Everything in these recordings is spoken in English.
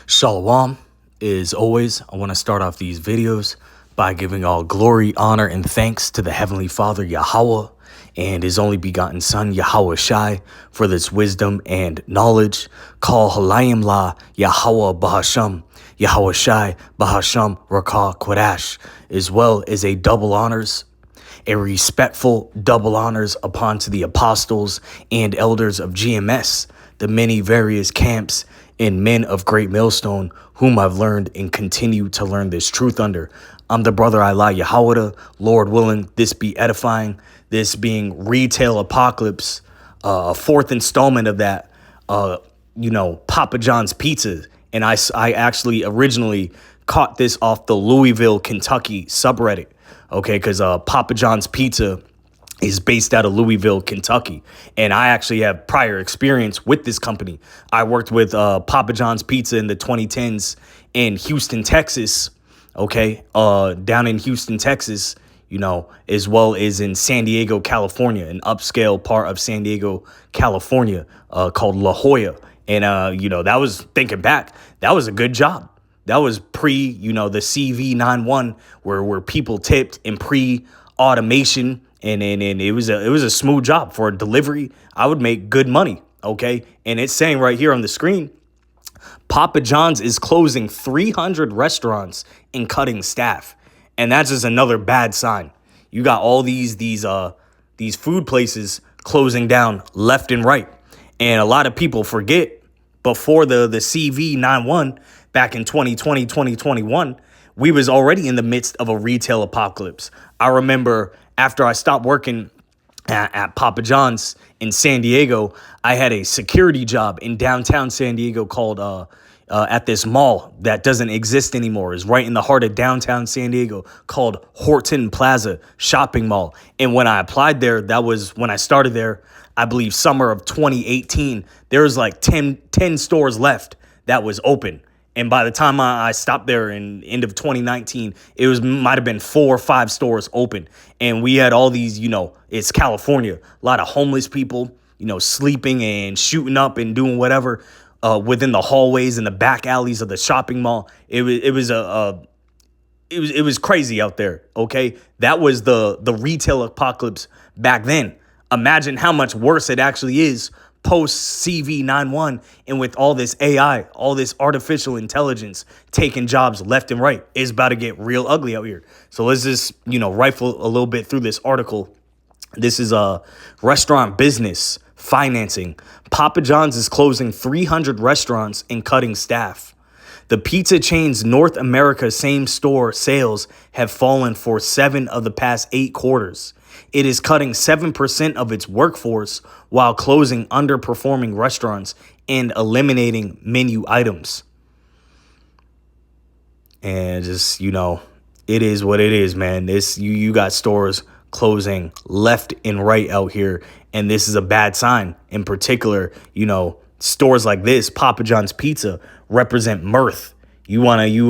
Shalom. As always, I want to start off these videos by giving all glory, honor, and thanks to the Heavenly Father, Yahweh, and His only begotten Son, Yahweh Shai, for this wisdom and knowledge. Call Halayim La Yahweh Bahasham, Yahweh Shai Bahasham Rakah Quadash, as well as a double honors, a respectful double honors upon to the apostles and elders of GMS, the many various camps and men of great millstone, whom I've learned and continue to learn this truth under. I'm the brother Allah Yahweh, Lord willing, this be edifying, this being Retail Apocalypse, a fourth installment of that, Papa John's Pizza. And I actually originally caught this off the Louisville, Kentucky subreddit, okay, because Papa John's Pizza is based out of Louisville, Kentucky. And I actually have prior experience with this company. I worked with Papa John's Pizza in the 2010s in Houston, Texas, okay, down in Houston, Texas, as well as in San Diego, California, an upscale part of San Diego, California, called La Jolla. And, that was, thinking back, that was a good job. That was pre, the CV91 where people tipped, and pre-automation. And it was a smooth job for a delivery. I would make good money, okay? And it's saying right here on the screen, Papa John's is closing 300 restaurants and cutting staff. And that's just another bad sign. You got all these food places closing down left and right. And a lot of people forget, before the CV91 back in 2020, 2021, we was already in the midst of a retail apocalypse. I remember after I stopped working at Papa John's in San Diego, I had a security job in downtown San Diego called at this mall that doesn't exist anymore. It's right in the heart of downtown San Diego, called Horton Plaza Shopping Mall. And when I applied there, that was when I started there, I believe summer of 2018. There was like 10 stores left that was open. And by the time I stopped there in end of 2019, it might have been 4 or 5 stores open. And we had all these, it's California, a lot of homeless people, sleeping and shooting up and doing whatever within the hallways and the back alleys of the shopping mall. It was crazy out there. Okay, that was the retail apocalypse back then. Imagine how much worse it actually is post CV91, and with all this AI, all this artificial intelligence taking jobs left and right. It's about to get real ugly out here. So let's just, rifle a little bit through this article. This is restaurant business financing. Papa John's is closing 300 restaurants and cutting staff. The pizza chain's North America same-store sales have fallen for 7 of the past 8 quarters. It is cutting 7% of its workforce while closing underperforming restaurants and eliminating menu items. And just, it is what it is, man. You got stores closing left and right out here, and this is a bad sign. In particular, stores like this, Papa John's Pizza, represent mirth. You wanna, you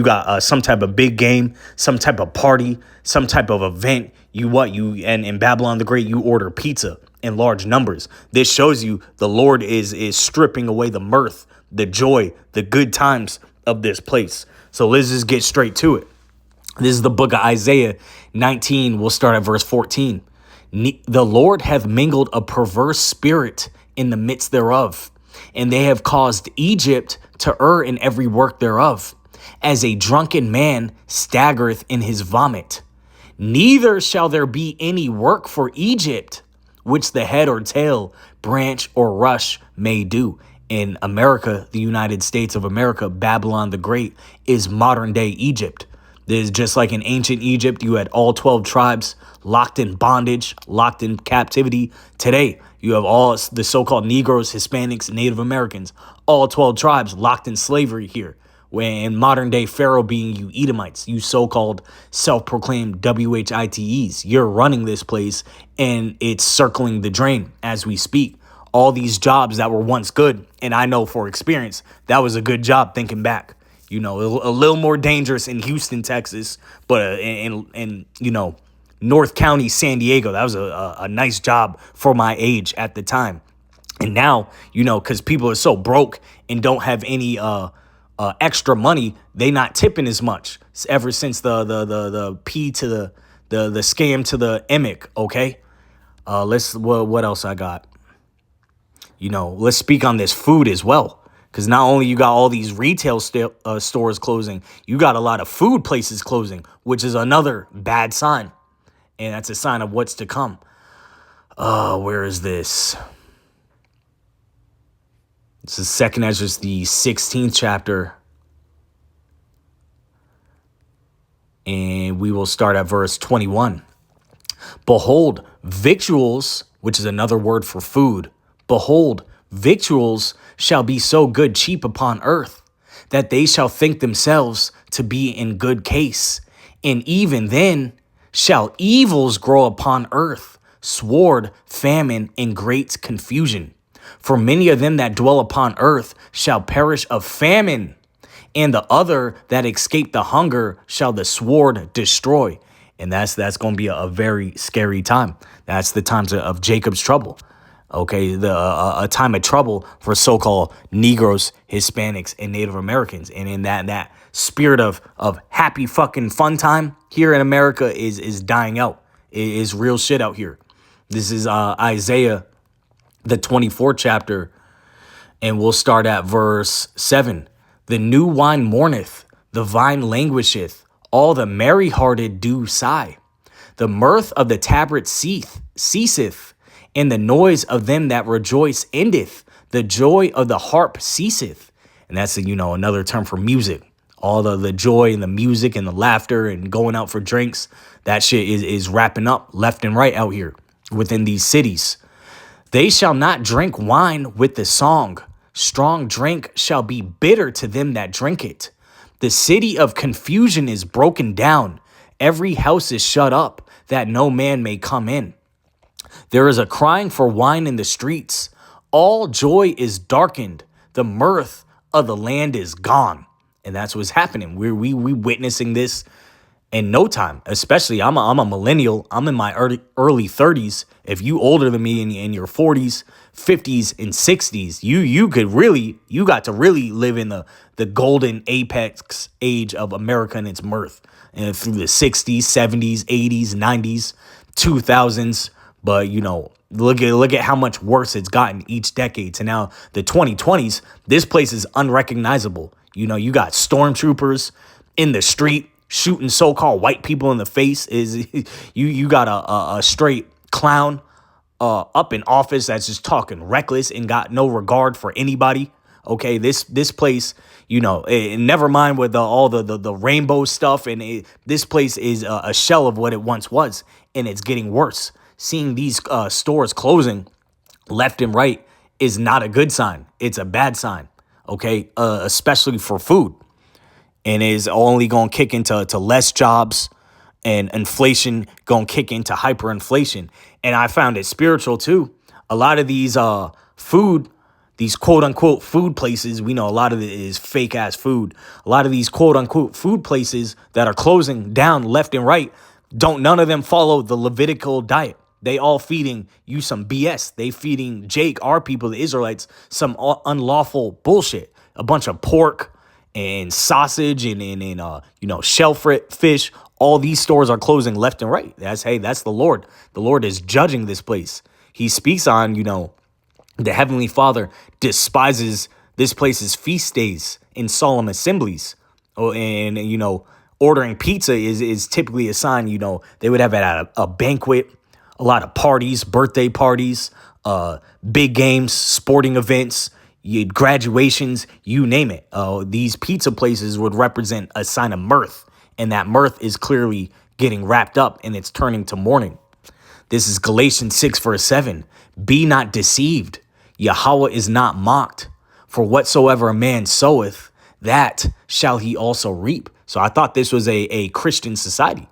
got some type of big game, some type of party, some type of event. And in Babylon the Great, you order pizza in large numbers. This shows you the Lord is stripping away the mirth, the joy, the good times of this place. So let's just get straight to it. This is the book of Isaiah 19. We'll start at verse 14. The Lord hath mingled a perverse spirit in the midst thereof, and they have caused Egypt to err in every work thereof, as a drunken man staggereth in his vomit. Neither shall there be any work for Egypt, which the head or tail, branch or rush may do. In America, the United States of America, Babylon the Great is modern day Egypt. There's just like in ancient Egypt, you had all 12 tribes locked in bondage, locked in captivity. Today, you have all the so-called Negroes, Hispanics, Native Americans, all 12 tribes locked in slavery here. When modern day Pharaoh being you Edomites, you so-called self-proclaimed WHITEs, you're running this place and it's circling the drain as we speak. All these jobs that were once good, and I know for experience, that was a good job thinking back. A little more dangerous in Houston, Texas, but in North County, San Diego, that was a nice job for my age at the time. And now, because people are so broke and don't have any extra money, they not tipping as much ever since the P to the scam to the emic. Okay. What else I got? Let's speak on this food as well. Because not only you got all these retail stores closing, you got a lot of food places closing, which is another bad sign. And that's a sign of what's to come. Where is this? This is 2nd Ezra, the 16th chapter. And we will start at verse 21. Behold, victuals, which is another word for food. Behold, victuals shall be so good cheap upon earth, that they shall think themselves to be in good case. And even then shall evils grow upon earth, sword, famine, and great confusion. For many of them that dwell upon earth shall perish of famine, and the other that escape the hunger shall the sword destroy. And that's going to be a very scary time. That's the times of Jacob's trouble. Okay, a time of trouble for so-called Negroes, Hispanics, and Native Americans. And in that spirit of happy fucking fun time here in America is dying out. It is real shit out here. This is Isaiah, the 24th chapter, and we'll start at verse 7. The new wine mourneth, the vine languisheth, all the merry-hearted do sigh. The mirth of the tabret ceaseth, and the noise of them that rejoice endeth. The joy of the harp ceaseth. And that's, another term for music. All the joy and the music and the laughter and going out for drinks, that shit is wrapping up left and right out here within these cities. They shall not drink wine with the song. Strong drink shall be bitter to them that drink it. The city of confusion is broken down. Every house is shut up, that no man may come in. There is a crying for wine in the streets. All joy is darkened. The mirth of the land is gone. And that's what's happening. We witnessing this in no time. Especially, I'm a millennial. I'm in my early 30s. If you older than me in your 40s, 50s, and 60s, you got to really live in the golden apex age of America and its mirth. And through the 60s, 70s, 80s, 90s, 2000s. But, look at how much worse it's gotten each decade. To now the 2020s, this place is unrecognizable. You got stormtroopers in the street shooting so-called white people in the face. You got a straight clown up in office that's just talking reckless and got no regard for anybody. Okay, this place, never mind with all the rainbow stuff, and this place is a shell of what it once was, and it's getting worse. Seeing these stores closing left and right is not a good sign. It's a bad sign. Okay, especially for food, and is only going to kick into less jobs, and inflation going to kick into hyperinflation. And I found it spiritual too. A lot of these these quote unquote food places, we know a lot of it is fake ass food. A lot of these quote unquote food places that are closing down left and right, none of them follow the Levitical diet. They all feeding you some BS. They feeding Jake, our people, the Israelites, some unlawful bullshit. A bunch of pork and sausage and shellfish fish. All these stores are closing left and right. That's the Lord. The Lord is judging this place. He speaks on, the Heavenly Father despises this place's feast days and solemn assemblies. Oh, and ordering pizza is typically a sign, they would have it at a banquet. A lot of parties, birthday parties, big games, sporting events, graduations, you name it. These pizza places would represent a sign of mirth, and that mirth is clearly getting wrapped up and it's turning to mourning. This is Galatians 6 verse 7. Be not deceived. Yahweh is not mocked. For whatsoever a man soweth, that shall he also reap. So I thought this was a Christian society.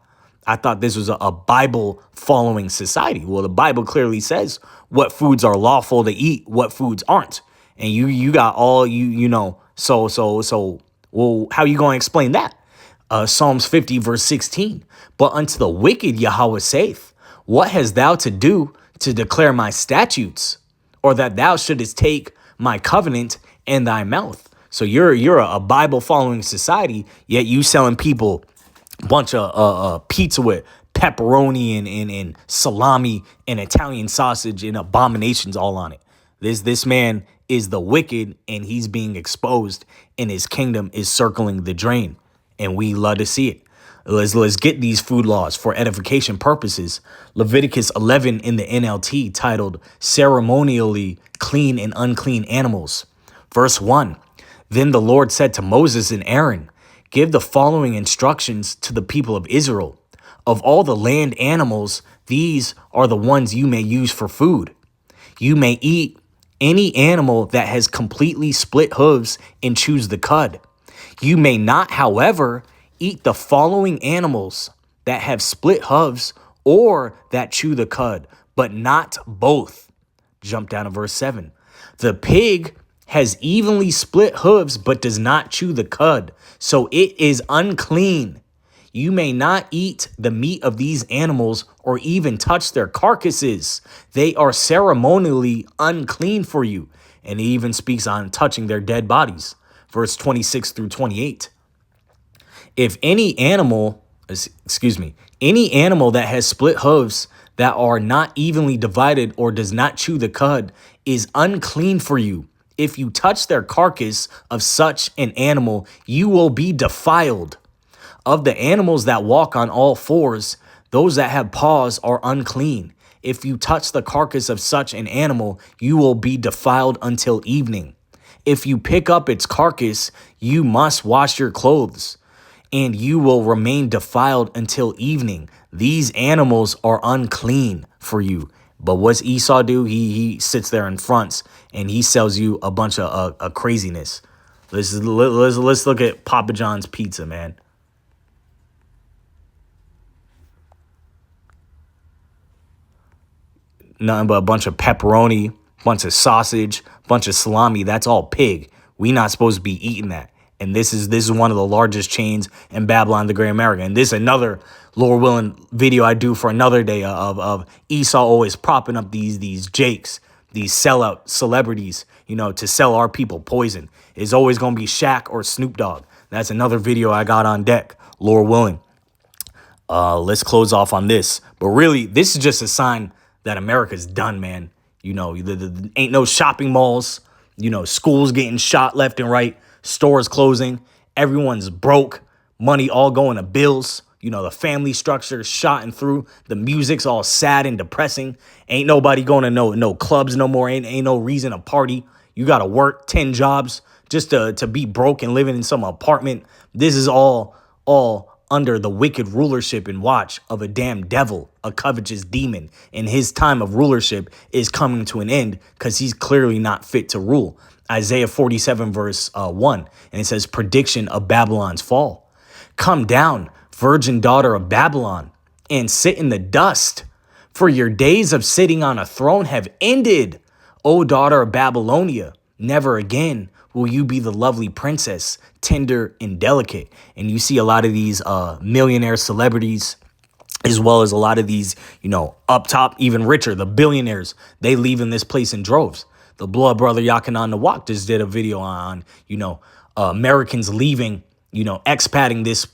I thought this was a Bible following society. Well, the Bible clearly says what foods are lawful to eat, what foods aren't. And you got all, so, well, how you going to explain that? Psalms 50 verse 16. But unto the wicked Yahweh saith, what hast thou to do to declare my statutes? or that thou shouldest take my covenant in thy mouth. So you're a Bible following society, yet you selling people a bunch of pizza with pepperoni and salami and Italian sausage and abominations all on it. This man is the wicked, and he's being exposed, and his kingdom is circling the drain, and we love to see it. Let's get these food laws for edification purposes. Leviticus 11 in the NLT, titled Ceremonially Clean and Unclean Animals. Verse 1. Then the Lord said to Moses and Aaron, give the following instructions to the people of Israel. Of all the land animals, these are the ones you may use for food. You may eat any animal that has completely split hooves and chews the cud. You may not, however, eat the following animals that have split hooves or that chew the cud, but not both. Jump down to verse 7. The pig has evenly split hooves but does not chew the cud, so it is unclean. You may not eat the meat of these animals or even touch their carcasses. They are ceremonially unclean for you. And he even speaks on touching their dead bodies. Verse 26 through 28. If any animal that has split hooves that are not evenly divided or does not chew the cud is unclean for you. If you touch their carcass of such an animal, you will be defiled. Of the animals that walk on all fours, those that have paws are unclean. If you touch the carcass of such an animal, you will be defiled until evening. If you pick up its carcass, you must wash your clothes, and you will remain defiled until evening. These animals are unclean for you. But what's Esau do? He sits there in fronts and he sells you a bunch of craziness. Let's look at Papa John's pizza, man. Nothing but a bunch of pepperoni, bunch of sausage, bunch of salami. That's all pig. We not supposed to be eating that. And this is one of the largest chains in Babylon the Great America. And this is another, Lord willing, video I do for another day of Esau always propping up these jakes, these sellout celebrities, to sell our people poison. It's always going to be Shaq or Snoop Dogg. That's another video I got on deck, Lord willing. Let's close off on this. But really, this is just a sign that America's done, man. Ain't no shopping malls, schools getting shot left and right, stores closing, everyone's broke, money all going to bills, the family structure is shot and through, the music's all sad and depressing, ain't nobody going to no clubs no more, ain't no reason to party, you got to work 10 jobs just to be broke and living in some apartment. This is all under the wicked rulership and watch of a damn devil, a covetous demon, and his time of rulership is coming to an end because he's clearly not fit to rule. Isaiah 47 verse 1, and it says, prediction of Babylon's fall. Come down, virgin daughter of Babylon, and sit in the dust, for your days of sitting on a throne have ended. O daughter of Babylonia, never again will you be the lovely princess, tender and delicate. And you see a lot of these millionaire celebrities, as well as a lot of these, up top, even richer, the billionaires, they leave in this place in droves. The blood brother Yakinan Nawak just did a video on, Americans leaving, expatting this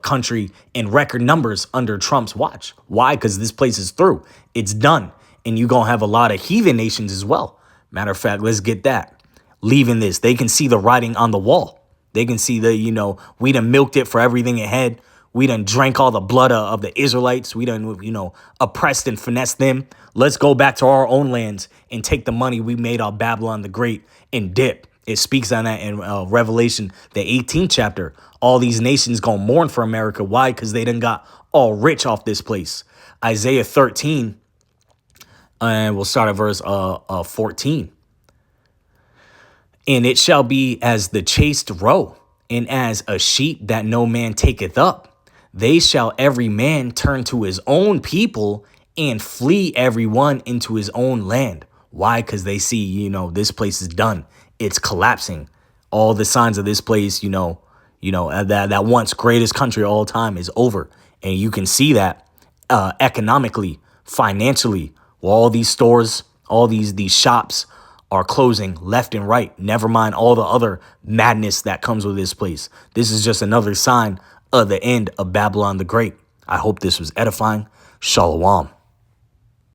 country in record numbers under Trump's watch. Why? Because this place is through. It's done. And you're going to have a lot of heathen nations as well. Matter of fact, let's get that. Leaving this, they can see the writing on the wall. They can see we done milked it for everything it had. We done drank all the blood of the Israelites. We done, oppressed and finessed them. Let's go back to our own lands and take the money we made off Babylon the Great and dip. It speaks on that in Revelation, the 18th chapter. All these nations gonna mourn for America. Why? Because they done got all rich off this place. Isaiah 13, and we'll start at verse 14. And it shall be as the chaste roe, and as a sheep that no man taketh up. They shall every man turn to his own people, and flee every one into his own land. Why? Because they see, this place is done. It's collapsing. All the signs of this place, that once greatest country of all time is over. And you can see that economically, financially, all these stores, All these shops are closing left and right. Never mind all the other madness that comes with this place. This is just another sign of the end of Babylon the Great. I hope this was edifying. Shalom.